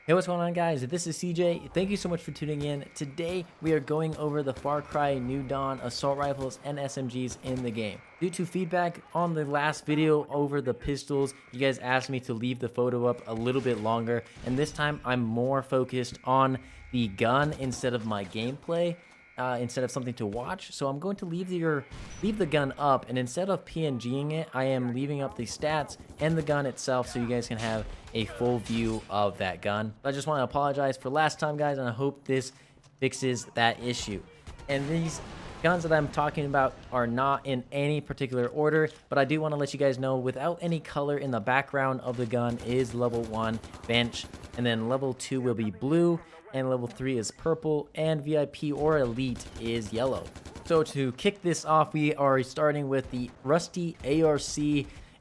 Hey, what's going on, guys? This is CJ. Thank you so much for tuning in. Today, we are going over the Far Cry New Dawn assault rifles and SMGs in the game. Due to feedback on the last video over the pistols, you guys asked me to leave the photo up a little bit longer, and this time I'm more focused on the gun instead of my gameplay. Instead of something to watch, so I'm going to leave the gun up, and instead of PNGing it, I am leaving up the stats and the gun itself so you guys can have a full view of that gun. I just want to apologize for last time, guys, and I hope this fixes that issue. And these guns that I'm talking about are not in any particular order, but I do want to let you guys know without any color in the background of the gun is level 1 bench, and then level 2 will be blue, and level 3 is purple, and VIP or elite is yellow. So to kick this off, we are starting with the rusty ARC,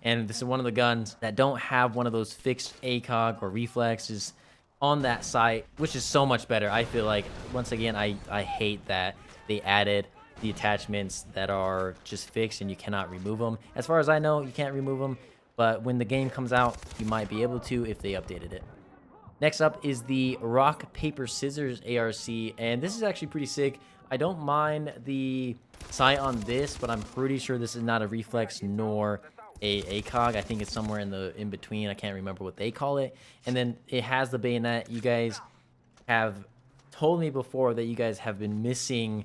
and this is one of the guns that don't have one of those fixed ACOG or reflexes on that sight, which is so much better. I feel like, once again, I hate that they added the attachments that are just fixed and you cannot remove them. As far as I know, you can't remove them, but when the game comes out, you might be able to if they updated it. Next up is the rock, paper, scissors ARC, and this is actually pretty sick. I don't mind the sight on this, but I'm pretty sure this is not a reflex nor a ACOG. I think it's somewhere in between. I can't remember what they call it. And then it has the bayonet. You guys have told me before that you guys have been missing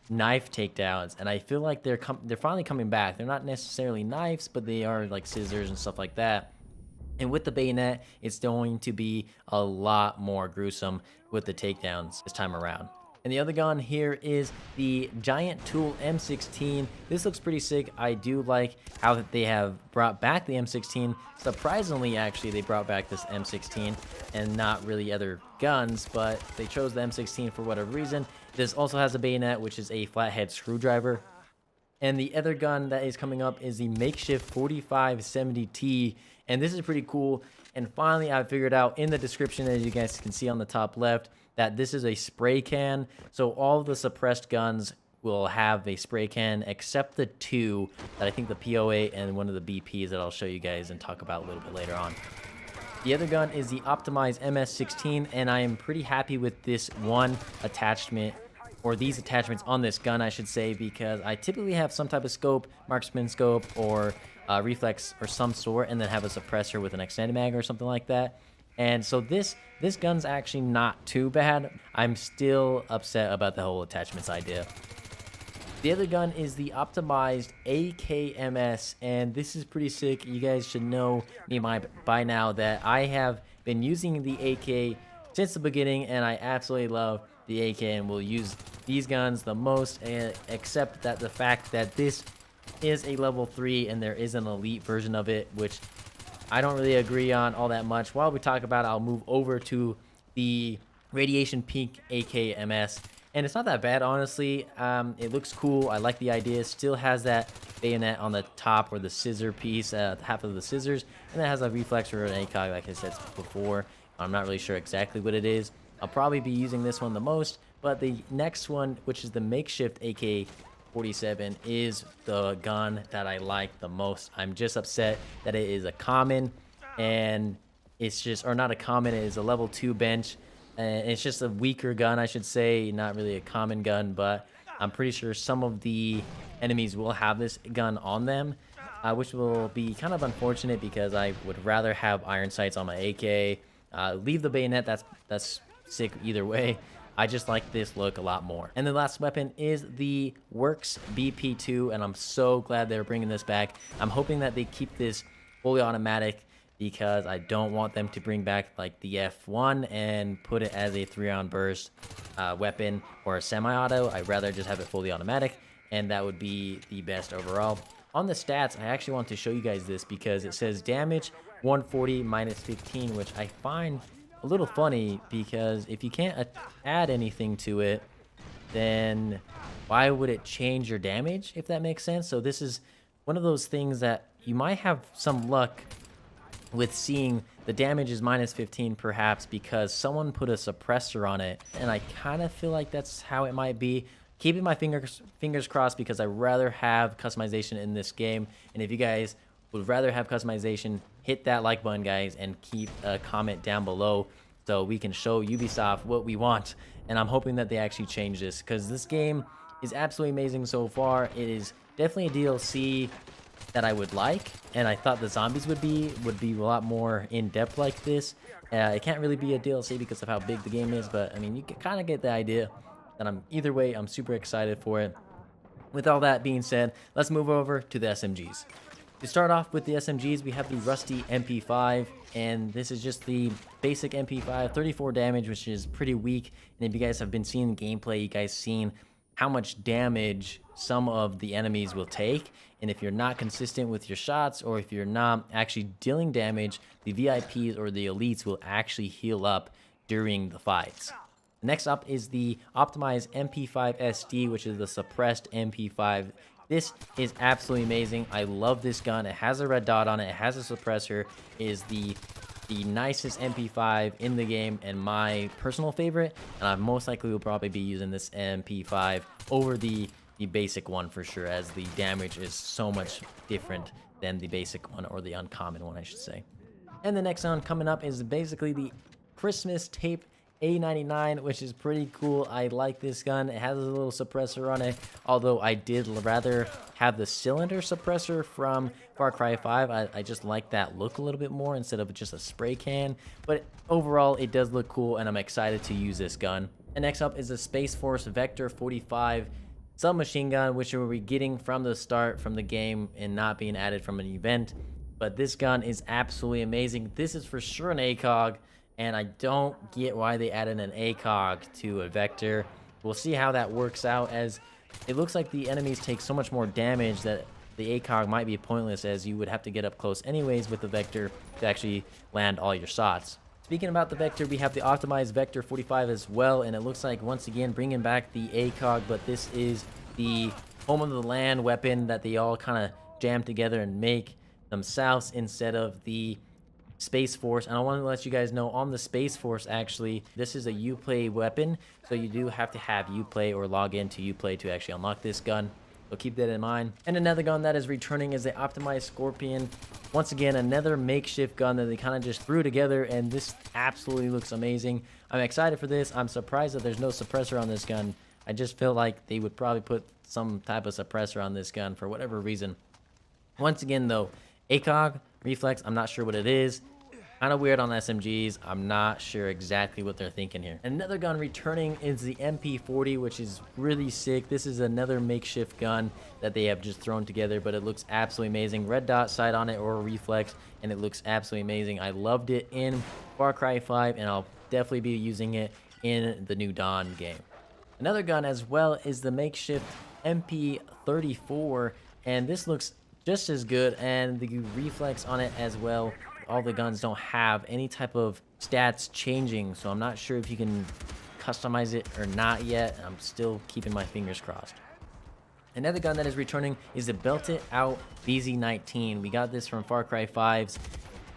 knife takedowns, and I feel like they're finally coming back. They're not necessarily knives, but they are like scissors and stuff like that. And with the bayonet, it's going to be a lot more gruesome with the takedowns this time around. And the other gun here is the giant Tool M16. This looks pretty sick. I do like how they have brought back the M16. Surprisingly, actually, they brought back this M16 and not really other guns, but they chose the M16 for whatever reason. This also has a bayonet, which is a flathead screwdriver. And the other gun that is coming up is the Makeshift 4570T, and this is pretty cool. And finally, I figured out in the description, as you guys can see on the top left, that this is a spray can. So all of the suppressed guns will have a spray can, except the two that I think the POA and one of the BPs that I'll show you guys and talk about a little bit later on. The other gun is the optimized MS16, and I am pretty happy with this one attachment, or these attachments on this gun, I should say, because I typically have some type of scope, marksman scope, or reflex or some sort, and then have a suppressor with an extended mag or something like that. And so this gun's actually not too bad. I'm still upset about the whole attachments idea. The other gun is the optimized AKMS, and this is pretty sick. You guys should know me by now that I have been using the AK since the beginning, and I absolutely love the AK and will use these guns the most, except that the fact that this is a level 3 and there is an elite version of it, which I don't really agree on all that much. While we talk about it, I'll move over to the Radiation Pink AKMS, and it's not that bad, honestly. It looks cool. I like the idea. It still has that bayonet on the top, or the scissor piece, half of the scissors, and it has a reflex or an ACOG, like I said before. I'm not really sure exactly what it is. I'll probably be using this one the most, but the next one, which is the Makeshift Ak47, is the gun that I like the most. I'm just upset that it is a common, and it's just, or not a common, it is a level 2 bench, and it's just a weaker gun, I should say, not really a common gun, but I'm pretty sure some of the enemies will have this gun on them, which will be kind of unfortunate because I would rather have iron sights on my AK. Leave the bayonet, that's sick either way. I just like this look a lot more. And the last weapon is the Works BP2, and I'm so glad they're bringing this back. I'm hoping that they keep this fully automatic, because I don't want them to bring back like the F1 and put it as a 3-round burst weapon or a semi-auto. I'd rather just have it fully automatic, and that would be the best overall. On the stats, I actually want to show you guys this because it says damage 140 minus 15, which I find a little funny, because if you can't add anything to it, then why would it change your damage, if that makes sense? So this is one of those things that you might have some luck with seeing the damage is minus 15, perhaps because someone put a suppressor on it, and I kind of feel like that's how it might be. Keeping my fingers crossed, because I'd rather have customization in this game. And if you guys would rather have customization, hit that like button, guys, and keep a comment down below so we can show Ubisoft what we want. And I'm hoping that they actually change this, because this game is absolutely amazing so far. It is definitely a DLC that I would like, and I thought the zombies would be a lot more in depth like this. It can't really be a DLC because of how big the game is, but I mean, you can kind of get the idea. And either way, I'm super excited for it. With all that being said, let's move over to the SMGs. To start off with the SMGs, we have the rusty MP5, and this is just the basic MP5, 34 damage, which is pretty weak. And if you guys have been seeing gameplay, you guys seen how much damage some of the enemies will take. And if you're not consistent with your shots, or if you're not actually dealing damage, the VIPs or the elites will actually heal up during the fights. Next up is the optimized MP5 SD, which is the suppressed MP5. This is absolutely amazing. I love this gun. It has a red dot on it. It has a suppressor. It is the nicest MP5 in the game and my personal favorite. And I most likely will probably be using this MP5 over the basic one for sure, as the damage is so much different than the basic one, or the uncommon one, I should say. And the next one coming up is basically the Christmas tape A99, which is pretty cool. I like this gun. It has a little suppressor on it, although I did rather have the cylinder suppressor from Far Cry 5. I just like that look a little bit more instead of just a spray can. But overall, it does look cool, and I'm excited to use this gun. And next up is the Space Force Vector 45 submachine gun, which we're getting from the start from the game and not being added from an event. But this gun is absolutely amazing. This is for sure an ACOG, and I don't get why they added an ACOG to a Vector. We'll see how that works out, as it looks like the enemies take so much more damage that the ACOG might be pointless, as you would have to get up close anyways with the Vector to actually land all your shots. Speaking about the Vector, we have the optimized Vector 45 as well, and it looks like once again bringing back the ACOG, but this is the home of the land weapon that they all kind of jam together and make themselves instead of the Space Force. And I want to let you guys know, on the Space Force, actually, this is a Uplay weapon, so you do have to have Uplay or log into Uplay to actually unlock this gun. So keep that in mind. And another gun that is returning is the optimized Scorpion. Once again, another makeshift gun that they kind of just threw together, and this absolutely looks amazing. I'm excited for this. I'm surprised that there's no suppressor on this gun. I just feel like they would probably put some type of suppressor on this gun for whatever reason. Once again, though, ACOG, Reflex, I'm not sure what it is. Kind of weird on SMGs. I'm not sure exactly what they're thinking here. Another gun returning is the MP40, which is really sick. This is another makeshift gun that they have just thrown together, but it looks absolutely amazing. Red dot sight on it, or Reflex, and it looks absolutely amazing. I loved it in Far Cry 5, and I'll definitely be using it in the New Dawn game. Another gun as well is the Makeshift MP34, and this looks just as good, and the Reflex on it as well. All the guns don't have any type of stats changing, so I'm not sure if you can customize it or not yet. I'm still keeping my fingers crossed. Another gun that is returning is the Belted Out BZ-19. We got this from Far Cry 5's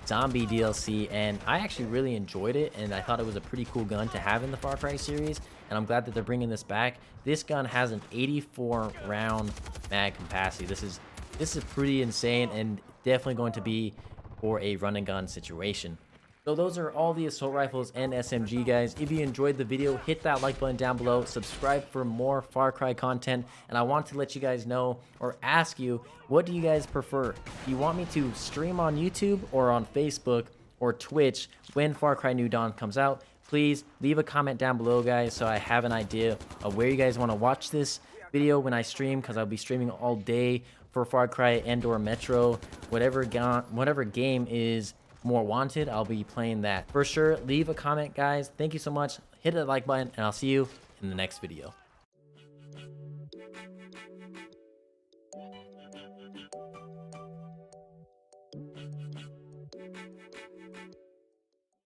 Zombie DLC, and I actually really enjoyed it, and I thought it was a pretty cool gun to have in the Far Cry series, and I'm glad that they're bringing this back. This gun has an 84 round mag capacity. This is pretty insane, and definitely going to be for a run and gun situation. So those are all the assault rifles and SMG, guys. If you enjoyed the video, hit that like button down below, subscribe for more Far Cry content, and I want to let you guys know, or ask you, what do you guys prefer? Do you want me to stream on YouTube or on Facebook or Twitch when Far Cry New Dawn comes out? Please leave a comment down below, guys, so I have an idea of where you guys want to watch this video when I stream, because I'll be streaming all day for Far Cry and/or Metro. Whatever game is more wanted, I'll be playing that. For sure, leave a comment, guys. Thank you so much. Hit that like button, and I'll see you in the next video.